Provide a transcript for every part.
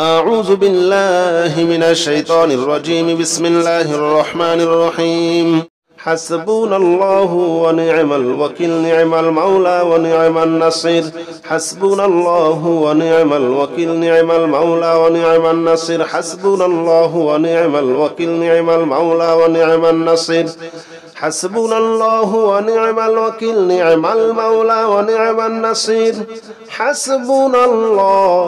أعوذ بالله من الشيطان الرجيم. بسم الله الرحمن الرحيم. حسبنا الله ونعم الوكيل، نعم المولى ونعم النصير. حسبنا الله ونعم الوكيل، نعم المولى ونعم النصير. حسبنا الله ونعم الوكيل، نعم المولى ونعم النصير. حسبنا الله ونعم الوكيل، نعم المولى ونعم النصير. حسبنا الله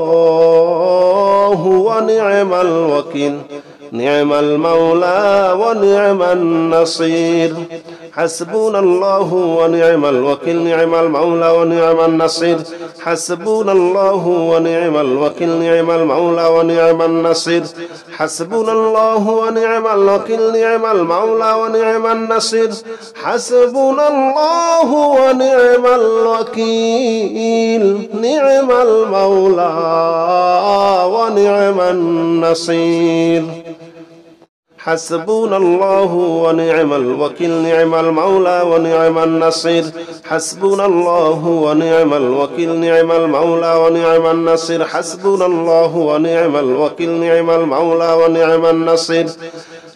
ونعم الوكيل، نعم المولى ونعم النصير. حسبنا الله ونعم الوكيل، نعم المولى ونعم النصير. حسبنا الله ونعم الوكيل، نعم المولى ونعم النصير. حسبنا الله ونعم الوكيل، نعم المولى ونعم النصير. حسبنا الله ونعم الوكيل، نعم المولى ونعم النصير. حسبنا الله ونعم الوكيل، نعم المولى ونعم النصير. حسبنا الله ونعم الوكيل، نعم المولى ونعم النصير. حسبنا الله ونعم الوكيل، نعم المولى ونعم النصير.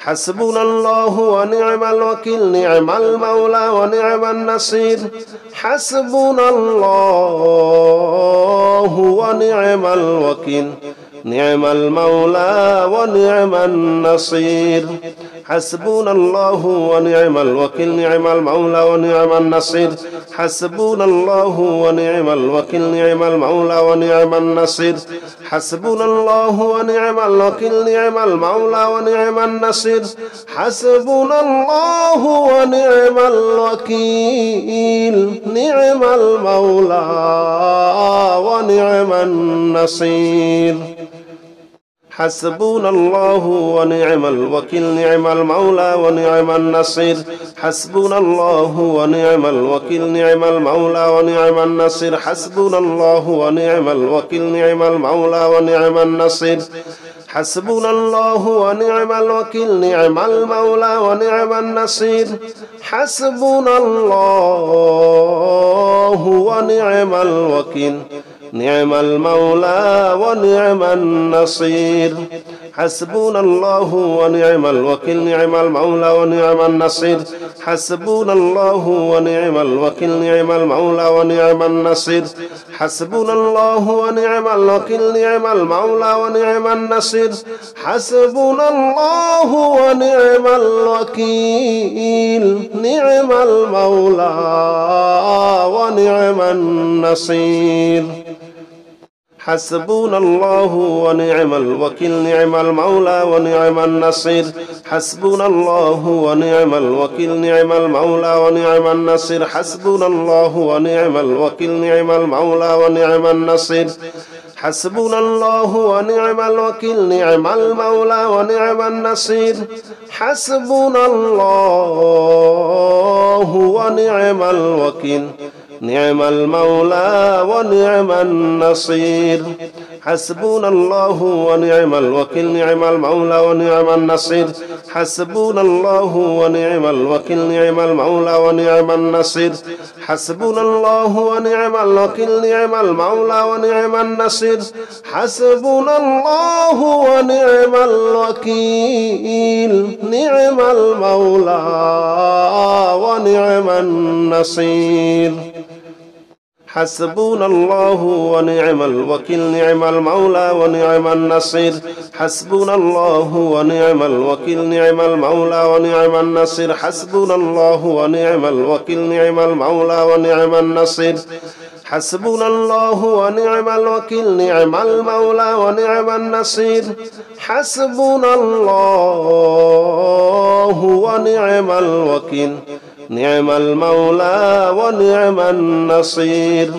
حسبنا الله ونعم الوكيل، نعم المولى ونعم النصير. حسبنا الله ونعم الوكيل، نعم المولى ونعم النصير. حسبنا الله ونعم الوكيل، نعم المولى ونعم النصير. حسبنا الله ونعم الوكيل، نعم المولى ونعم النصير. حسبنا الله ونعم الوكيل، نعم المولى ونعم النصير. حسبنا الله ونعم الوكيل، نعم المولى ونعم النصير. حسبنا الله ونعم الوكيل، نعم المولى ونعم النصير. حسبنا الله ونعم الوكيل، نعم المولى ونعم النصير. حسبنا الله ونعم الوكيل، نعم المولى ونعم النصير. حسبنا الله ونعم الوكيل، نعم المولى ونعم النصير. حسبنا الله ونعم الوكيل، نعم المولى ونعم النصير. حسبنا الله ونعم الوكيل، نعم المولى ونعم النصير. حسبنا الله ونعم الوكيل، نعم المولى ونعم النصير. حسبنا الله ونعم الوكيل، نعم المولى ونعم النصير. حسبنا الله ونعم الوكيل، نعم المولى ونعم النصير. حسبنا الله ونعم الوكيل، نعم المولى ونعم النصير. حسبنا الله ونعم الوكيل، نعم المولى ونعم النصير. حسبنا الله ونعم الوكيل، نعم المولى ونعم النصير. حسبنا الله ونعم الوكيل، نعم المولى ونعم النصير. حسبنا الله ونعم الوكيل، نعم المولى ونعم النصير. حسبنا الله ونعم الوكيل، نعم المولى ونعم النصير. حسبنا الله ونعم الوكيل، نعم المولى ونعم النصير. حسبنا الله ونعم الوكيل، نعم المولى ونعم النصير. حسبنا الله ونعم الوكيل، نعم المولى ونعم النصير. حسبنا الله ونعم الوكيل، نعم المولى ونعم النصير. حسبنا الله ونعم الوكيل، نعم المولى ونعم النصير. حسبنا الله ونعم الوكيل، نعم المولى ونعم النصير. حسبنا الله ونعم الوكيل، نعم المولى ونعم النصير. حسبنا الله ونعم الوكيل، نعم المولى ونعم النصير.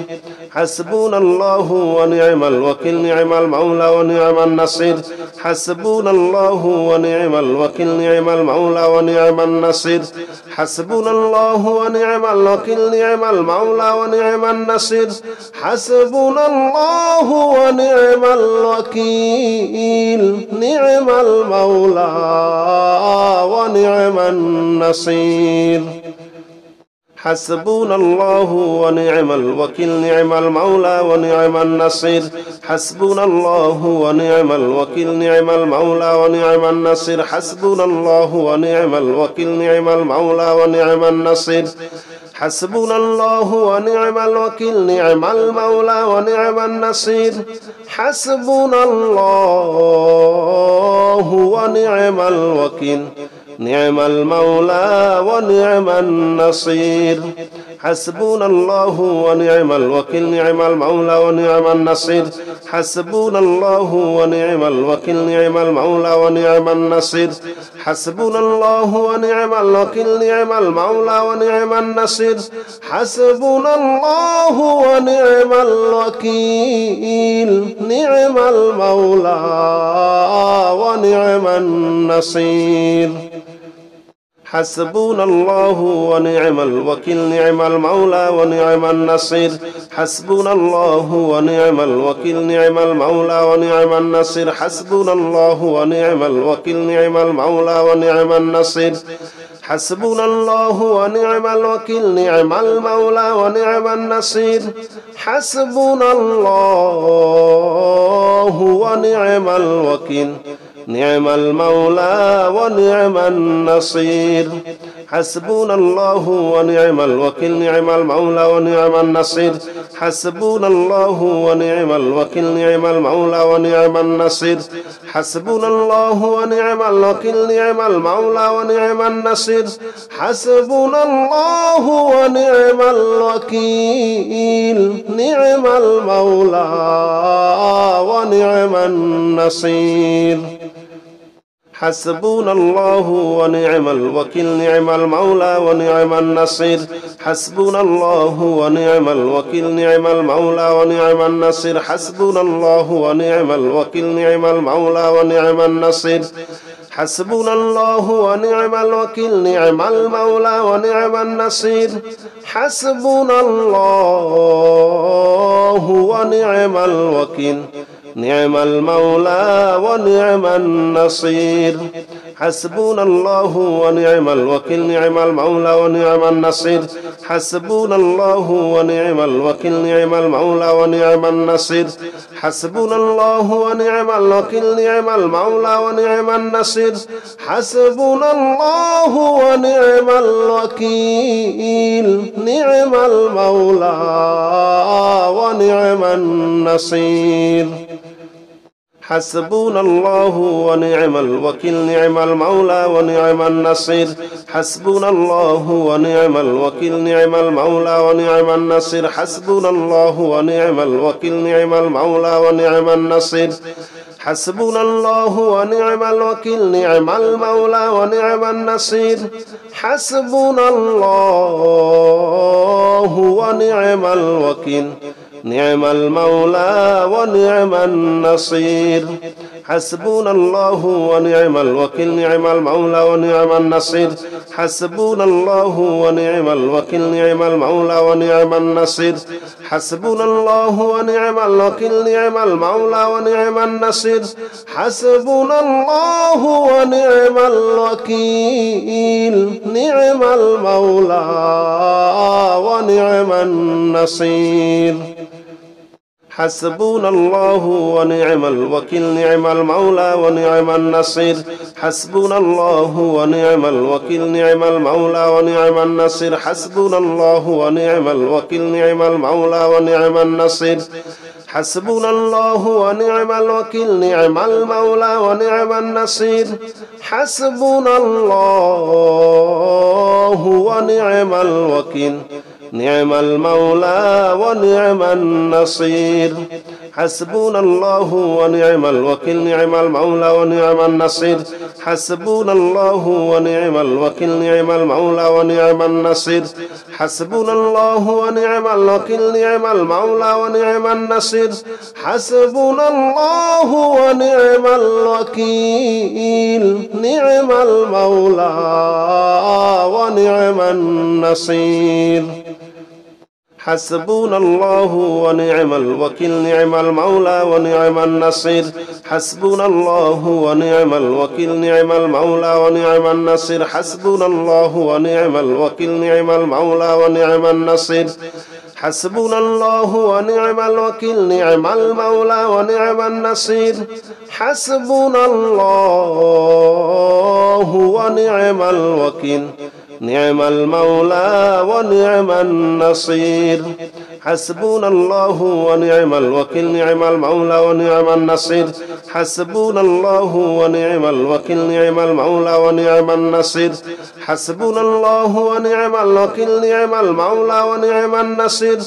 حسبنا الله ونعم الوكيل، نعم المولى ونعم النصير. حسبنا الله ونعم الوكيل، نعم المولى ونعم النصير. حسبنا الله ونعم الوكيل، نعم المولى ونعم النصير. حسبنا الله ونعم الوكيل، نعم المولى ونعم النصير. حسبنا الله ونعم الوكيل نعم المولى ونعم النصير حسبنا الله ونعم الوكيل نعم المولى ونعم النصير حسبنا الله ونعم الوكيل نعم المولى ونعم النصير حسبنا الله ونعم الوكيل نعم المولى ونعم النصير حسبنا الله ونعم الوكيل نعم المولى ونعم النصير حسبنا الله ونعم الوكيل نعم المولى ونعم النصير حسبنا الله ونعم الوكيل نعم المولى ونعم النصير حسبنا الله ونعم الوكيل نعم المولى ونعم النصير حسبنا الله ونعم الوكيل نعم المولى ونعم النصير حسبنا الله ونعم الوكيل نعم المولى ونعم النصير حسبنا الله ونعم الوكيل نعم المولى ونعم النصير حسبنا الله ونعم الوكيل نعم المولى ونعم النصير حسبنا الله ونعم الوكيل نعم المولى ونعم النصير حسبنا الله ونعم الوكيل نعم المولى ونعم النصير حسبنا الله ونعم الوكيل نعم المولى ونعم النصير حسبنا الله ونعم الوكيل نعم المولى ونعم النصير حسبنا الله ونعم الوكيل نعم المولى ونعم النصير حسبنا الله ونعم الوكيل نعم المولى ونعم النصير حسبنا الله ونعم الوكيل نعم المولى ونعم النصير حسبنا الله ونعم الوكيل نعم المولى ونعم النصير حسبنا الله ونعم الوكيل نعم المولى ونعم النصير حسبنا الله ونعم الوكيل نعم المولى ونعم النصير حسبنا الله ونعم الوكيل نعم المولى ونعم النصير حسبنا الله ونعم الوكيل نعم المولى ونعم النصير حسبنا الله ونعم الوكيل نعم المولى ونعم النصير حسبنا الله ونعم الوكيل نعم المولى ونعم النصير حسبنا الله ونعم الوكيل نعم المولى ونعم النصير حسبنا الله ونعم الوكيل نعم المولى ونعم النصير حسبنا الله ونعم الوكيل نعم المولى ونعم النصير حسبنا الله ونعم الوكيل نعم المولى ونعم النصير حسبنا الله ونعم الوكيل نعم المولى ونعم النصير حسبنا الله ونعم الوكيل نعم المولى ونعم النصير حسبنا الله ونعم الوكيل نعم المولى ونعم النصير حسبنا الله ونعم الوكيل نعم المولى ونعم النصير حسبنا الله ونعم الوكيل نعم المولى ونعم النصير حسبنا الله ونعم الوكيل نعم المولى ونعم النصير حسبنا الله ونعم الوكيل نعم المولى ونعم النصير حسبنا الله ونعم الوكيل نعم المولى ونعم النصير حسبنا الله ونعم الوكيل نعم المولى ونعم النصير حسبنا الله ونعم الوكيل نعم المولى ونعم النصير حسبنا الله ونعم الوكيل نعم المولى ونعم النصير حسبنا الله ونعم الوكيل نعم المولى ونعم النصير حسبنا الله ونعم الوكيل نعم المولى ونعم النصير حسبنا الله ونعم الوكيل نعم المولى ونعم النصير حسبنا الله ونعم الوكيل نعم المولى ونعم النصير حسبنا الله ونعم الوكيل نعم المولى ونعم النصير حسبنا الله ونعم الوكيل نعم المولى ونعم النصير حسبنا الله ونعم الوكيل نعم المولى ونعم النصير حسبنا الله ونعم الوكيل نعم المولى ونعم النصير حسبنا الله ونعم الوكيل نعم المولى ونعم النصير حسبنا الله ونعم الوكيل نعم المولى ونعم النصير حسبنا الله ونعم الوكيل نعم المولى ونعم النصير حسبنا الله ونعم الوكيل نعم المولى ونعم النصير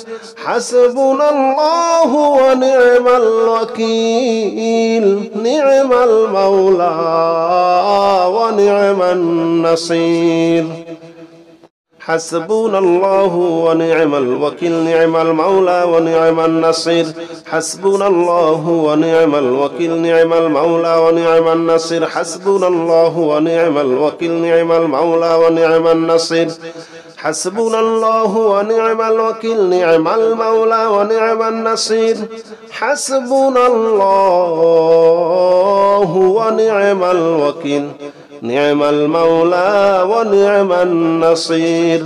حسبنا الله ونعم الوكيل نعم المولى ونعم النصير حسبنا الله ونعم الوكيل نعم المولى ونعم النصير حسبنا الله ونعم الوكيل نعم المولى ونعم النصير حسبنا الله ونعم الوكيل نعم المولى ونعم النصير حسبنا الله ونعم الوكيل نعم المولى ونعم النصير حسبنا الله ونعم الوكيل نعم المولى ونعم النصير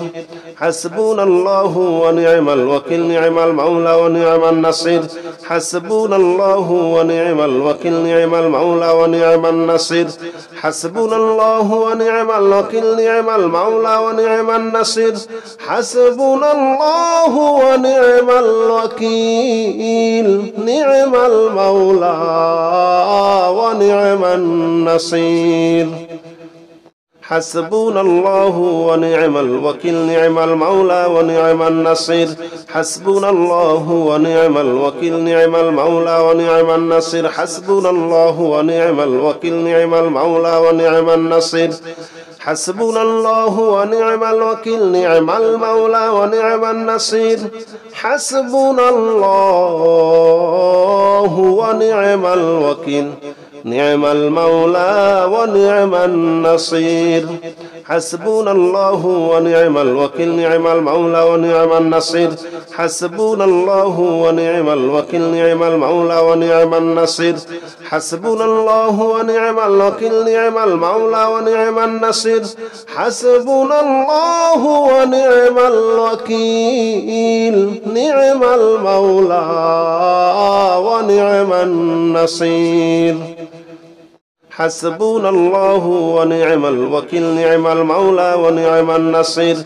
حسبنا الله ونعم الوكيل نعم المولى ونعم النصير حسبنا الله ونعم الوكيل نعم المولى ونعم النصير حسبنا الله ونعم الوكيل نعم المولى ونعم النصير حسبنا الله ونعم الوكيل نعم المولى ونعم النصير حسبنا الله ونعم الوكيل نعم المولى ونعم النصير حسبنا الله ونعم الوكيل نعم المولى ونعم النصير حسبنا الله ونعم الوكيل نعم المولى ونعم النصير حسبنا الله ونعم الوكيل نعم المولى ونعم النصير حسبنا الله ونعم الوكيل نعم المولى ونعم النصير حسبنا الله ونعم الوكيل نعم المولى ونعم النصير حسبنا الله ونعم الوكيل نعم المولى ونعم النصير حسبنا الله ونعم الوكيل نعم المولى ونعم النصير حسبنا الله ونعم الوكيل نعم المولى ونعم النصير حسبنا الله ونعم الوكيل نعم المولى ونعم النصير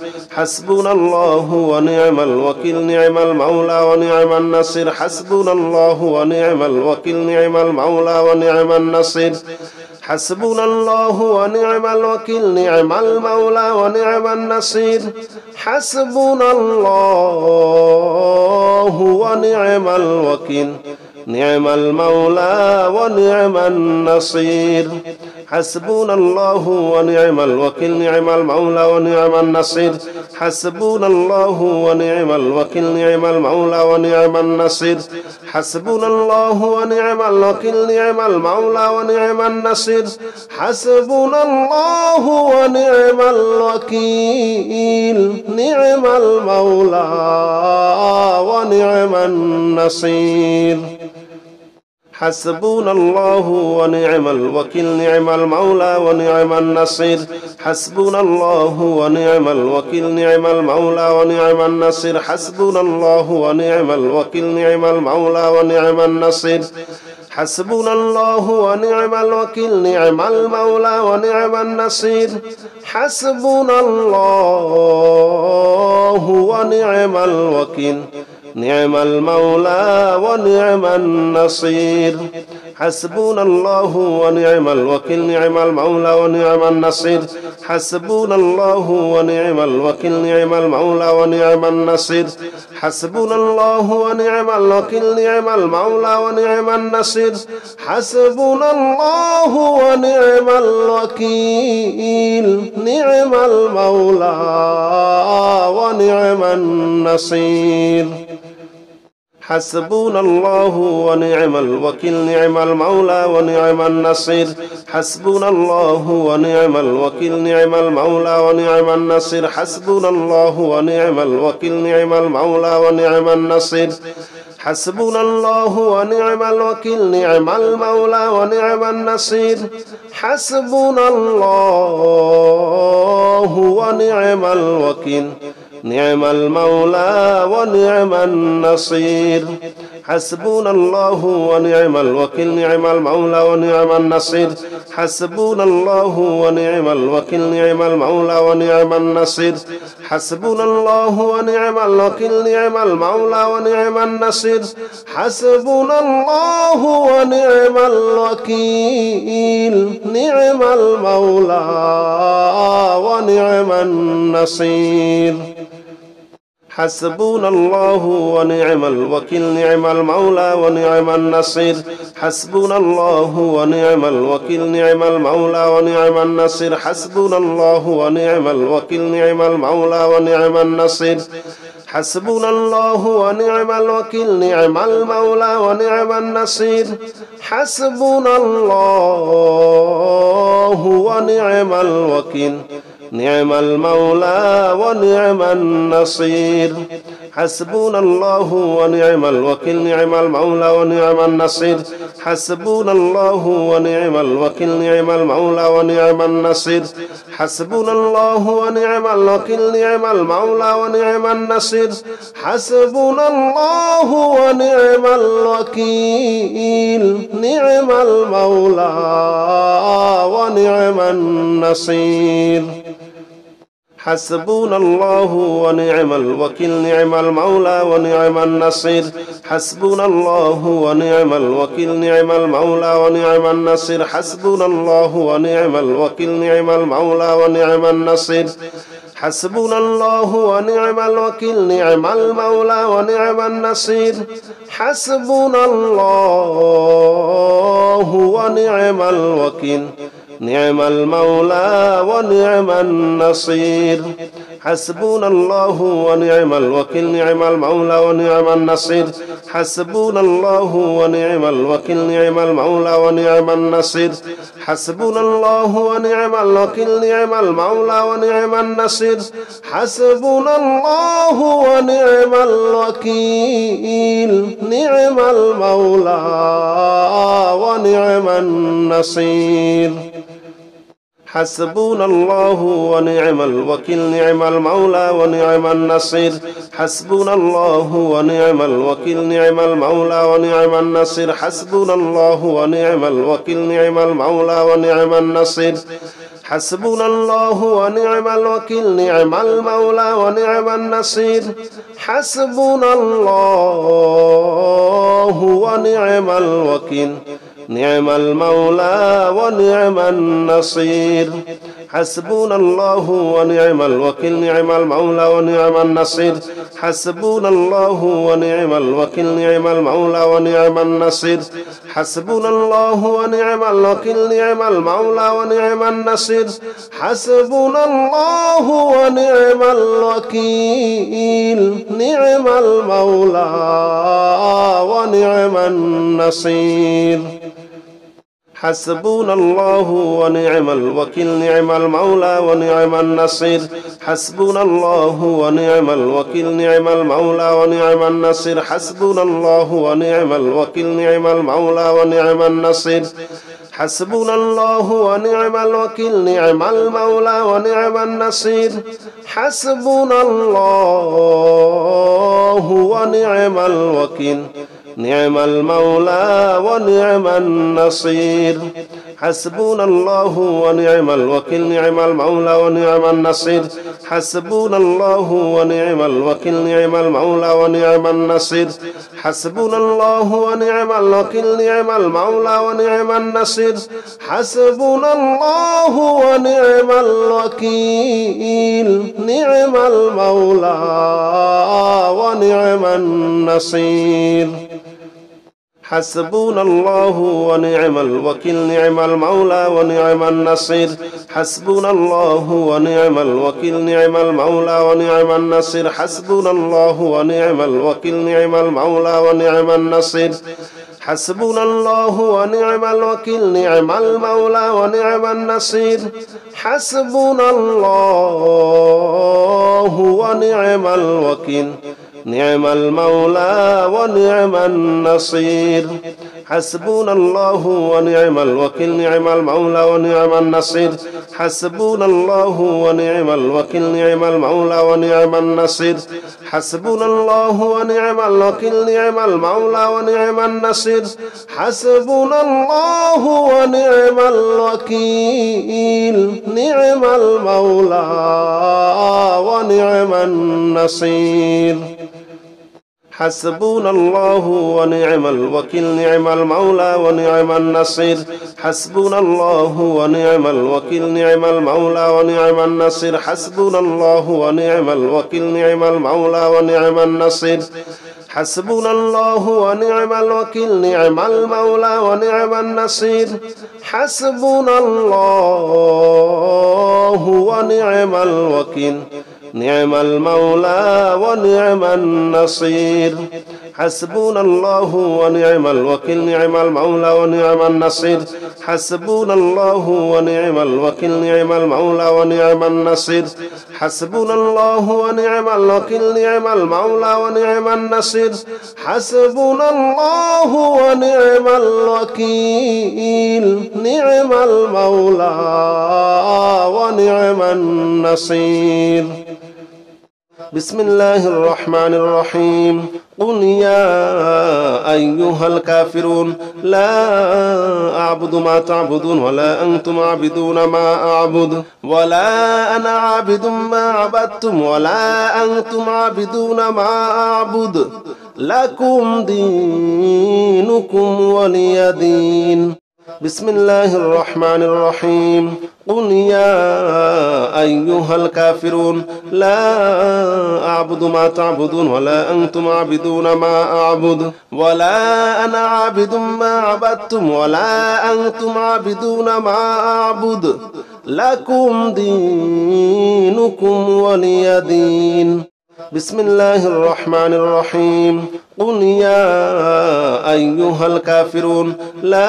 حسبنا الله ونعم الوكيل نعم المولى ونعم النصير حسبنا الله ونعم الوكيل نعم المولى ونعم النصير حسبنا الله ونعم الوكيل نعم المولى ونعم النصير حسبنا الله ونعم الوكيل نعم المولى ونعم النصير حسبنا الله ونعم الوكيل نعم المولى ونعم النصير حسبنا الله ونعم الوكيل نعم المولى ونعم النصير حسبنا الله ونعم الوكيل نعم المولى ونعم النصير حسبنا الله ونعم الوكيل نعم المولى ونعم النصير حسبنا الله ونعم الوكيل نعم المولى ونعم النصير حسبنا الله ونعم الوكيل نعم المولى ونعم النصير حسبنا الله ونعم الوكيل نعم المولى ونعم النصير حسبنا الله ونعم الوكيل نعم المولى ونعم النصير حسبنا الله ونعم الوكيل نعم المولى ونعم النصير حسبنا الله ونعم الوكيل نعم المولى ونعم النصير حسبنا الله ونعم الوكيل نعم المولى ونعم النصير حسبنا الله ونعم الوكيل نعم المولى ونعم النصير حسبنا الله ونعم الوكيل نعم المولى ونعم النصير حسبنا الله ونعم الوكيل نعم المولى ونعم النصير حسبنا الله ونعم الوكيل نعم المولى ونعم النصير حسبنا الله ونعم الوكيل نعم المولى ونعم النصير حسبنا الله ونعم الوكيل نعم المولى ونعم النصير حسبنا الله ونعم الوكيل نعم المولى ونعم النصير حسبنا الله ونعم الوكيل نعم المولى ونعم النصير حسبنا الله ونعم الوكيل نعم المولى ونعم النصير حسبنا الله ونعم الوكيل نعم المولى ونعم النصير حسبنا الله ونعم الوكيل نعم المولى ونعم النصير حسبنا الله ونعم الوكيل نعم المولى ونعم النصير حسبنا الله ونعم الوكيل نعم المولى ونعم النصير حسبنا الله ونعم الوكيل نعم المولى ونعم النصير حسبنا الله ونعم الوكيل نعم المولى ونعم النصير حسبنا الله ونعم الوكيل نعم المولى ونعم النصير حسبنا الله ونعم الوكيل نعم المولى ونعم النصير حسبنا الله ونعم الوكيل نعم المولى ونعم النصير حسبنا الله ونعم الوكيل نعم المولى ونعم النصير حسبنا الله ونعم الوكيل نعم المولى ونعم النصير حسبنا الله ونعم الوكيل نعم المولى ونعم النصير حسبنا الله ونعم الوكيل نعم المولى ونعم النصير حسبنا الله ونعم الوكيل نعم المولى ونعم النصير حسبنا الله ونعم الوكيل نعم المولى ونعم النصير حسبنا الله ونعم الوكيل نعم المولى ونعم النصير حسبنا الله ونعم الوكيل نعم المولى ونعم النصير حسبنا الله ونعم الوكيل نعم المولى ونعم النصير حسبنا الله ونعم الوكيل نعم المولى ونعم النصير حسبنا الله ونعم الوكيل نعم المولى ونعم النصير حسبنا الله ونعم الوكيل نعم المولى ونعم النصير حسبنا الله ونعم الوكيل نعم المولى ونعم النصير حسبنا الله ونعم الوكيل نعم المولى ونعم النصير حسبنا الله ونعم الوكيل نعم المولى ونعم النصير حسبنا الله ونعم الوكيل نعم المولى ونعم النصير حسبنا الله ونعم الوكيل نعم المولى ونعم النصير حسبنا الله ونعم الوكيل نعم المولى ونعم النصير حسبنا الله ونعم الوكيل نعم المولى ونعم النصير حسبنا الله ونعم الوكيل نعم المولى ونعم النصير حسبنا الله ونعم الوكيل نعم المولى ونعم النصير حسبنا الله ونعم الوكيل نعم المولى ونعم النصير حسبنا الله ونعم الوكيل نعم المولى ونعم النصير حسبنا الله ونعم الوكيل نعم المولى ونعم النصير حسبنا الله ونعم الوكيل نعم المولى ونعم النصير حسبنا الله ونعم الوكيل نعم المولى ونعم النصير حسبنا الله ونعم الوكيل نعم المولى ونعم النصير حسبنا الله ونعم الوكيل نعم المولى ونعم النصير حسبنا الله ونعم الوكيل نعم المولى ونعم النصير حسبنا الله ونعم الوكيل نعم المولى ونعم النصير حسبنا الله ونعم الوكيل نعم المولى ونعم النصير حسبنا الله ونعم الوكيل نعم المولى ونعم النصير حسبنا الله ونعم الوكيل نعم المولى ونعم النصير حسبنا الله ونعم الوكيل نعم المولى ونعم النصير حسبنا الله ونعم الوكيل نعم المولى ونعم النصير حسبنا الله ونعم الوكيل نعم المولى ونعم النصير حسبنا الله ونعم الوكيل نعم المولى ونعم النصير حسبنا الله ونعم الوكيل نعم المولى ونعم النصير حسبنا الله ونعم الوكيل نعم المولى ونعم النصير حسبنا الله ونعم الوكيل نعم المولى ونعم النصير حسبنا الله ونعم الوكيل نعم المولى ونعم النصير حسبنا الله ونعم الوكيل نعم المولى ونعم النصير حسبنا الله ونعم الوكيل نعم المولى ونعم النصير حسبنا الله ونعم الوكيل نعم المولى ونعم النصير حسبنا الله ونعم الوكيل نعم المولى ونعم النصير حسبنا الله ونعم الوكيل نعم المولى ونعم النصير حسبنا الله ونعم الوكيل نعم المولى ونعم النصير بسم الله الرحمن الرحيم قل يا أيها الكافرون لا أعبد ما تعبدون ولا أنتم عابدون ما أعبد ولا أنا عابد ما عبدتم ولا أنتم عابدون ما أعبد لكم دينكم ولي دين بسم الله الرحمن الرحيم قل يا أيها الكافرون لا أعبد ما تعبدون ولا أنتم عابدون ما أعبد ولا أنا عابد ما عبدتم ولا أنتم عابدون ما أعبد لكم دينكم ولي دين بسم الله الرحمن الرحيم قل يا أيها الكافرون لا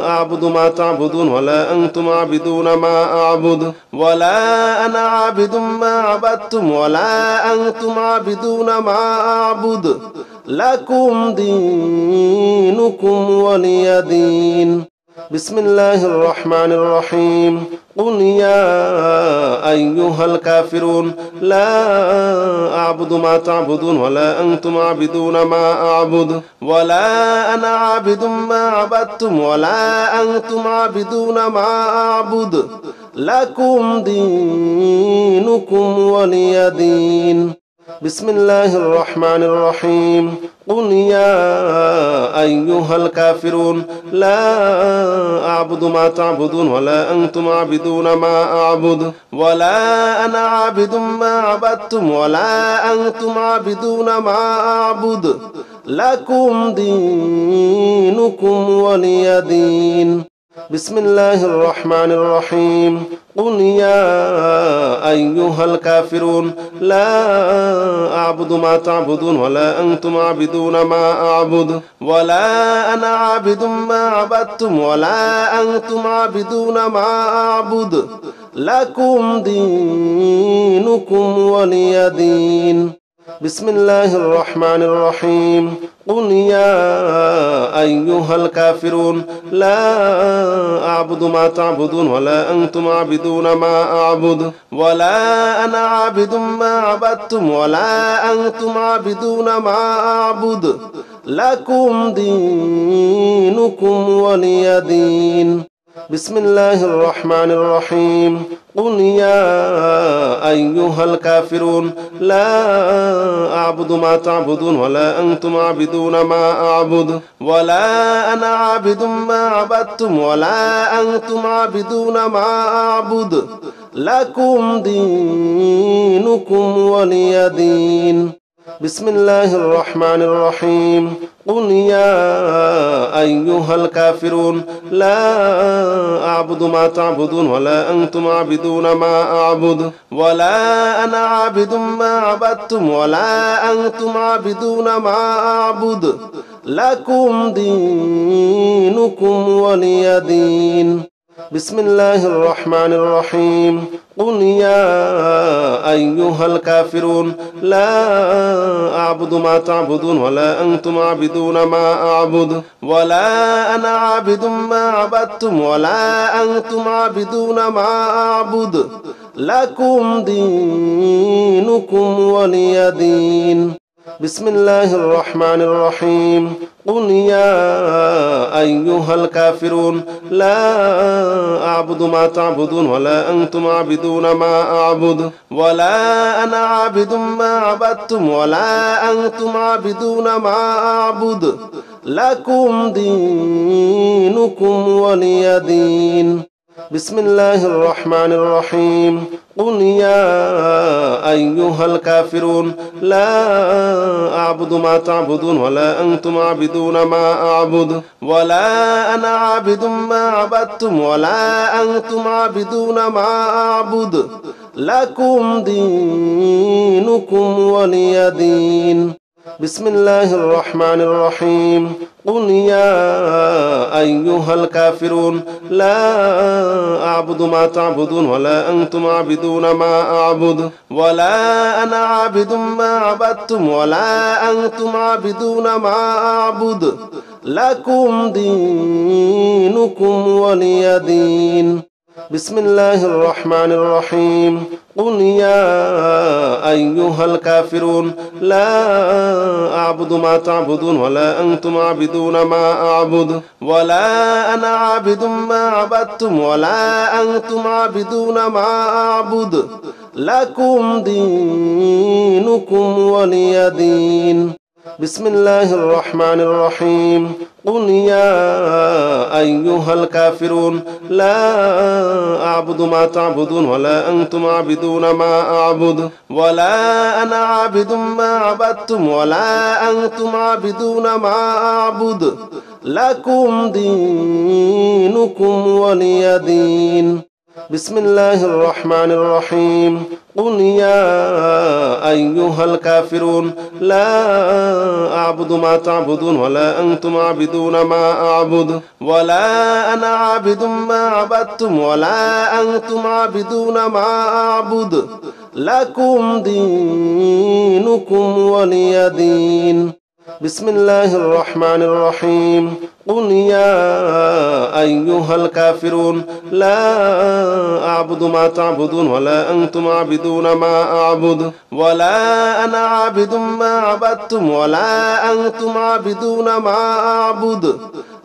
أعبد ما تعبدون ولا أنتم عابدون ما أعبد ولا أنا عابد ما عبدتم ولا أنتم عابدون ما أعبد لكم دينكم ولي دين بسم الله الرحمن الرحيم قل يا أيها الكافرون لا أعبد ما تعبدون ولا أنتم عابدون ما أعبد ولا أنا عابد ما عبدتم ولا أنتم عابدون ما أعبد لكم دينكم ولي دين بسم الله الرحمن الرحيم قل يا أيها الكافرون لا أعبد ما تعبدون ولا أنتم عابدون ما أعبد ولا أنا عابد ما عبدتم ولا أنتم عابدون ما أعبد لكم دينكم ولي دين بسم الله الرحمن الرحيم قل يا أيها الكافرون لا أعبد ما تعبدون ولا أنتم عابدون ما أعبد ولا أنا عابد ما عبدتم ولا أنتم عابدون ما أعبد لكم دينكم ولي دين بسم الله الرحمن الرحيم قل يا أيها الكافرون لا أعبد ما تعبدون ولا أنتم عابدون ما أعبد ولا أنا عابد ما عبدتم ولا أنتم عابدون ما أعبد لكم دينكم ولي دين بسم الله الرحمن الرحيم قل يا أيها الكافرون لا أعبد ما تعبدون ولا أنتم عابدون ما أعبد ولا أنا عابد ما عبدتم ولا أنتم عابدون ما أعبد لكم دينكم ولي دين بسم الله الرحمن الرحيم قل يا أيها الكافرون لا أعبد ما تعبدون ولا أنتم عابدون ما أعبد ولا أنا عابد ما عبدتم ولا أنتم عابدون ما أعبد لكم دينكم ولي دين بسم الله الرحمن الرحيم قل يا أيها الكافرون لا أعبد ما تعبدون ولا أنتم عابدون ما أعبد ولا أنا عابد ما عبدتم ولا أنتم عابدون ما أعبد لكم دينكم ولي دين بسم الله الرحمن الرحيم قل يا أيها الكافرون لا أعبد ما تعبدون ولا أنتم عابدون ما أعبد ولا أنا عابد ما عبدتم ولا أنتم عابدون ما أعبد لكم دينكم ولي دين بسم الله الرحمن الرحيم قل يا أيها الكافرون لا أعبد ما تعبدون ولا أنتم عابدون ما أعبد ولا أنا عابد ما عبدتم ولا أنتم عابدون ما أعبد لكم دينكم ولي دين بسم الله الرحمن الرحيم قل يا أيها الكافرون لا أعبد ما تعبدون ولا أنتم عابدون ما أعبد ولا أنا عابد ما عبدتم ولا أنتم عابدون ما أعبد لكم دينكم ولي دين بسم الله الرحمن الرحيم قل يا أيها الكافرون لا أعبد ما تعبدون ولا أنتم عابدون ما أعبد ولا أنا عابد ما عبدتم ولا أنتم عابدون ما أعبد لكم دينكم ولي دين بسم الله الرحمن الرحيم قل يا أيها الكافرون لا أعبد ما تعبدون ولا أنتم عابدون ما أعبد ولا أنا عابد ما عبدتم ولا أنتم عابدون ما أعبد لكم دينكم ولي دين بسم الله الرحمن الرحيم قل يا أيها الكافرون لا أعبد ما تعبدون ولا أنتم عابدون ما أعبد ولا أنا عابد ما عبدتم ولا أنتم عابدون ما أعبد لكم دينكم ولي دين بسم الله الرحمن الرحيم قل يا أيها الكافرون لا أعبد ما تعبدون ولا أنتم عابدون ما أعبد ولا أنا عابد ما عبدتم ولا أنتم عابدون ما أعبد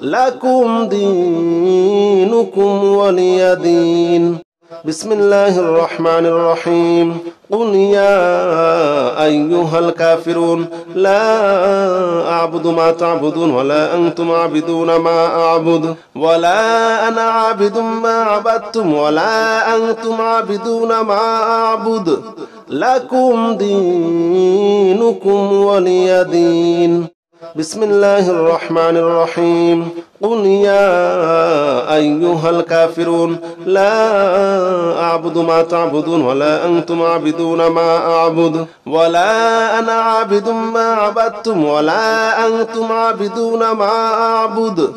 لكم دينكم ولي دين بسم الله الرحمن الرحيم قل يا أيها الكافرون لا أعبد ما تعبدون ولا أنتم عابدون ما أعبد ولا أنا عابد ما عبدتم ولا أنتم عابدون ما أعبد لكم دينكم ولي دين بسم الله الرحمن الرحيم قل يا أيها الكافرون لا أعبد ما تعبدون ولا أنتم عابدون ما أعبد ولا أنا عابد ما عبدتم ولا أنتم عابدون ما أعبد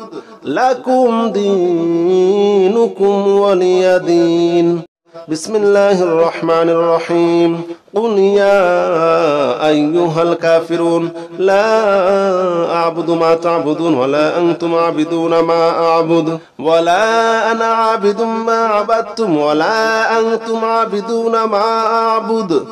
لكم دينكم ولي دين بسم الله الرحمن الرحيم قل يا أيها الكافرون لا أعبد ما تعبدون ولا أنتم عابدون ما أعبد ولا أنا عابد ما عبدتم ولا أنتم عابدون ما أعبد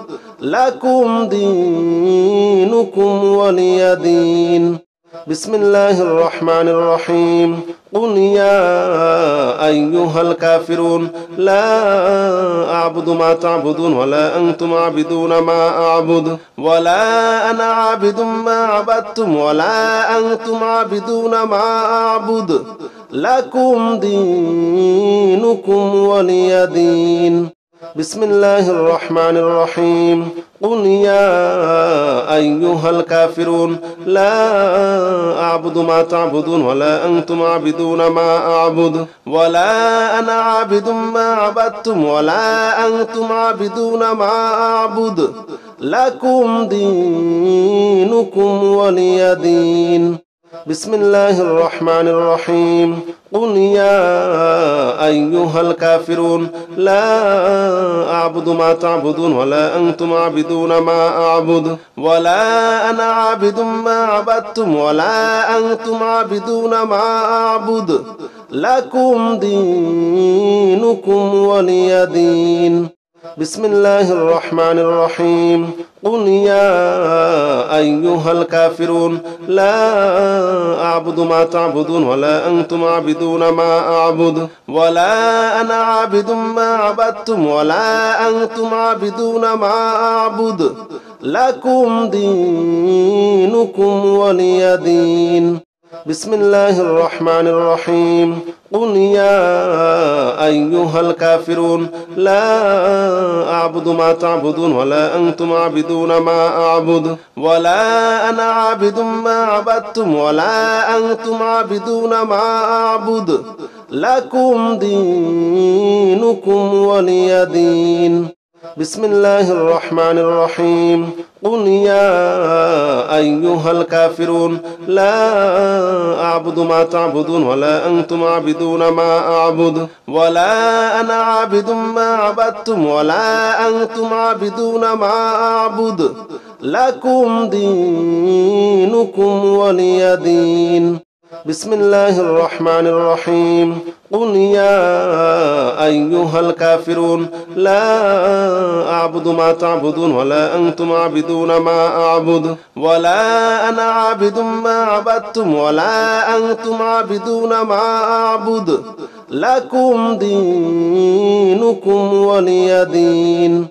لكم دينكم ولي دين بسم الله الرحمن الرحيم قل يا أيها الكافرون لا أعبد ما تعبدون ولا أنتم عابدون ما أعبد ولا أنا عابد ما عبدتم ولا أنتم عابدون ما أعبد لكم دينكم ولي دين بسم الله الرحمن الرحيم قل يا أيها الكافرون لا أعبد ما تعبدون ولا أنتم عابدون ما أعبد ولا أنا عابد ما عبدتم ولا أنتم عابدون ما أعبد لكم دينكم ولي دين. بسم الله الرحمن الرحيم. قل يا أيها الكافرون لا أعبد ما تعبدون ولا أنتم عابدون ما أعبد ولا أنا عابد ما عبدتم ولا أنتم عابدون ما أعبد لكم دينكم ولي دين. بسم الله الرحمن الرحيم. قل يا أيها الكافرون لا أعبد ما تعبدون ولا أنتم عابدون ما أعبد ولا أنا عابد ما عبدتم ولا أنتم عابدون ما أعبد لكم دينكم ولي دين. بسم الله الرحمن الرحيم. قل يا أيها الكافرون لا أعبد ما تعبدون ولا أنتم عابدون ما أعبد ولا أنا عابد ما عبدتم ولا أنتم عابدون ما أعبد لكم دينكم ولي دين. بسم الله الرحمن الرحيم. قل يا أيها الكافرون لا أعبد ما تعبدون ولا أنتم عابدون ما أعبد ولا أنا عابد ما عبدتم ولا أنتم عابدون ما أعبد لكم دينكم ولي دين. بسم الله الرحمن الرحيم. قل يا أيها الكافرون لا أعبد ما تعبدون ولا أنتم عابدون ما أعبد ولا أنا عابد ما عبدتم ولا أنتم عابدون ما أعبد لكم دينكم ولي دين.